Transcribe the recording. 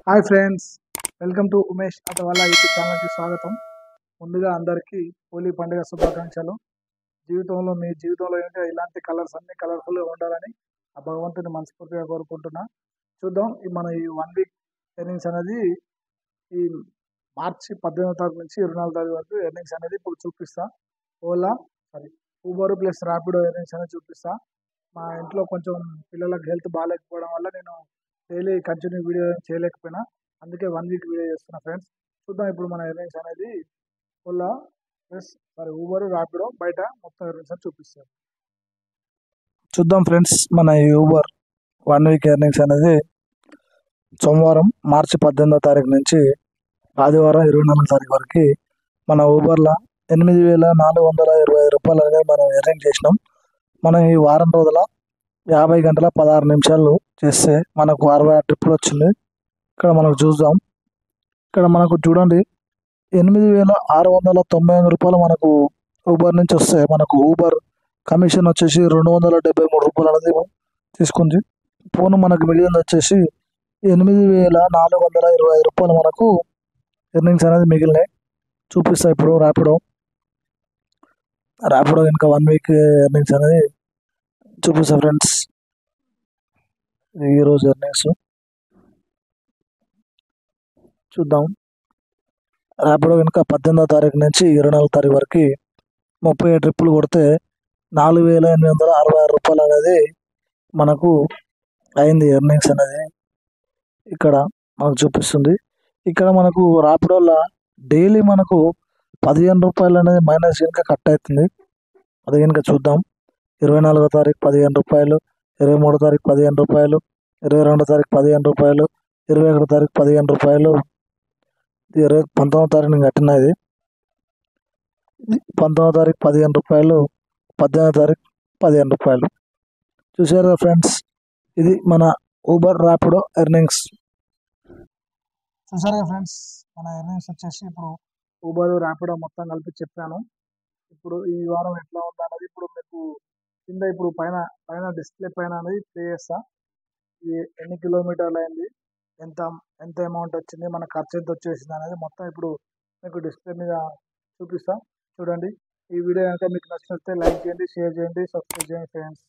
Hi friends, welcome to Umesh Athawala YouTube ఛానల్కి స్వాగతం. ముందుగా అందరికీ హోలీ పండుగ శుభాకాంక్షలు. మీ జీవితంలో ఏంటో ఇలాంటి కలర్స్ అన్ని కలర్ఫుల్గా ఉండాలని ఆ భగవంతుని మనస్ఫూర్తిగా కోరుకుంటున్నా. చూద్దాం మన ఈ 1 వీక్ ఎర్నింగ్స్ అనేది ఈ మార్చి 18వ తారీఖు నుంచి 24వ తారీఖు వరకు ఎర్నింగ్స్ అనేది ఇప్పుడు చూపిస్తా. Ola sorry Uber plus Rapido earnings అనేది చూపిస్తా. మా ఇంట్లో కొంచెం పిల్లలకు హెల్త్ బాగాలేకపోవడం వల్ల నేను డైలీ కంటిన్యూ వీడియో చేయలేకపోయినా, అందుకే 1 వీక్ వీడియో చేస్తున్నా ఫ్రెండ్స్. చూద్దాం ఇప్పుడు మన ఎర్నింగ్స్ అనేది ఓలా ప్లస్ ఊబర్ ర్యాపిడో బయట మొత్తం ఎర్నింగ్స్ అని చూపిస్తారు. చూద్దాం ఫ్రెండ్స్, మన ఈ ఊబర్ 1 వీక్ ఎర్నింగ్స్ అనేది సోమవారం మార్చి 18వ తారీఖు నుంచి ఆదివారం 24వ తారీఖు వరకు మన ఊబర్లో 8,425 రూపాయలు అనేది మనం ఎర్నింగ్ చేసినాం. మనం ఈ వారం రోజుల 50 గంటల 16 నిమిషాలు చేస్తే మనకు 66 ట్రిప్పులు వచ్చింది. ఇక్కడ మనకు చూద్దాం. ఇక్కడ మనకు చూడండి 8,691 రూపాయలు మనకు ఊబర్ నుంచి వస్తే మనకు ఊబర్ కమిషన్ వచ్చేసి 273 రూపాయలు అనేది తీసుకుంది. ఫోన్ మనకు మిగిలింది వచ్చేసి 8,425 రూపాయలు మనకు ఎర్నింగ్స్ అనేది మిగిలినాయి. చూపిస్తా ఇప్పుడు ర్యాపిడో ఇంకా 1 వీక్ ఎర్నింగ్స్ అనేది చూపిస్తా ఫ్రెండ్స్. ఈరోజు ఎర్నింగ్స్ చూద్దాం. ర్యాపిడో కనుక 18వ తారీఖు నుంచి 24వ తారీఖు వరకు 37 ట్రిప్పులు కొడితే 4,866 రూపాయలు అనేది మనకు అయింది ఎర్నింగ్స్ అనేది. ఇక్కడ మనకు చూపిస్తుంది. ఇక్కడ మనకు ర్యాపిడోలో డైలీ మనకు 15 రూపాయలు అనేది మైనస్ కనుక కట్ అవుతుంది. అది కనుక చూద్దాం. 24వ తారీఖు 15 రూపాయలు, 23వ తారీఖు 15 రూపాయలు, 22వ తారీఖు 15 రూపాయలు, 21వ తారీఖు 15 రూపాయలు, 19వ తారీఖు నేను కట్టినది 19వ తారీఖు 15 రూపాయలు, 18వ తారీఖు 15 రూపాయలు. చూసారా ఫ్రెండ్స్, ఇది మన ఊబర్ ర్యాపిడో ఎర్నింగ్స్. చూసారా ఫ్రెండ్స్, మన ఎర్నింగ్స్ వచ్చేసి ఇప్పుడు ఊబర్ ర్యాపిడో మొత్తం కలిపి చెప్పాను. ఇప్పుడు ఈ వారం ఎట్లా ఉంది అనేది ఇప్పుడు మీకు కింద ఇప్పుడు పైన పైన డిస్ప్లే పైన అనేది ప్లే చేస్తా. ఎన్ని కిలోమీటర్లు అయింది, ఎంత ఎంత అమౌంట్ వచ్చింది, మన ఖర్చు ఎంత వచ్చేసింది అనేది మొత్తం ఇప్పుడు మీకు డిస్ప్లే మీద చూపిస్తా. చూడండి. ఈ వీడియో కనుక మీకు నచ్చినట్లయితే లైక్ చేయండి, షేర్ చేయండి, సబ్స్క్రైబ్ చేయండి ఫ్రెండ్స్.